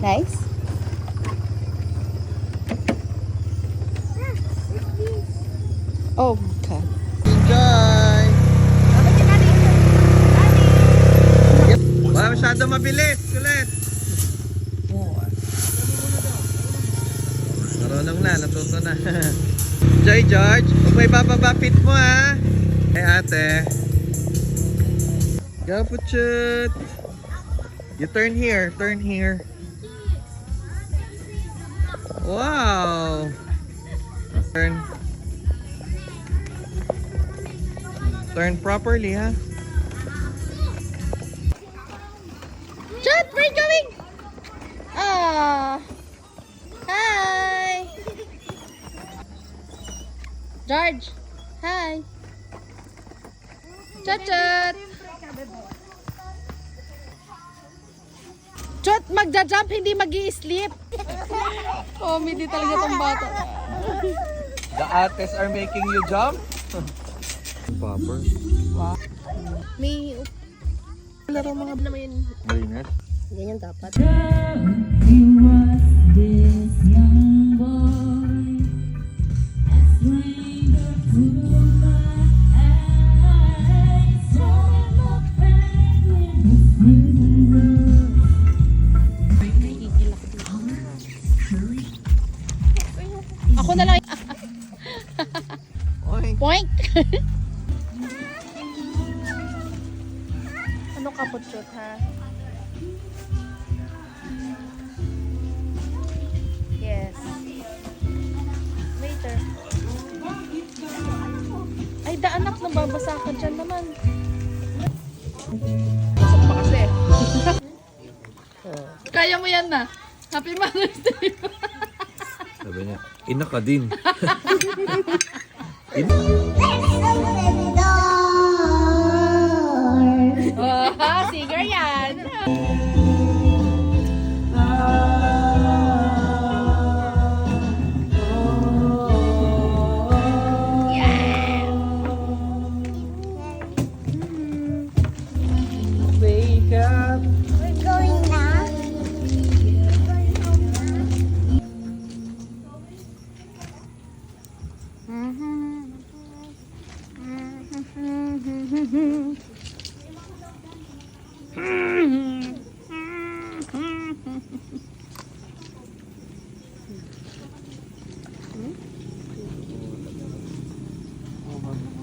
Nice. Oh, okay. Enjoy! Wala masyado mabilis. Kulit. Marunong na. Natuto na. Enjoy, George. Huwag may bababapit mo, ha. Hey, ate. Go, Puchut. You turn here. Turn here. Wow. Turn. Turn properly, ha. Chut, where you going? Ah. Hi. George. Hi. Chut, chut. Chut, magja-jump, hindi mag-i-sleep. Oh, hindi talaga tong bata. The ates are making you jump? Popper. Wow. May laro mga naman. Marinette. Ganyan dapat. Ako na lang. Oink. Point. Ano ka po, Chut, ha? Yes. Later. Ay, anak, nababasa ka dyan naman. Basok pa kasi. Kaya mo yan na. Happy Mother's Day. Sabi niya, ina ka din. Oh, singer yan. Wake up. We're going now.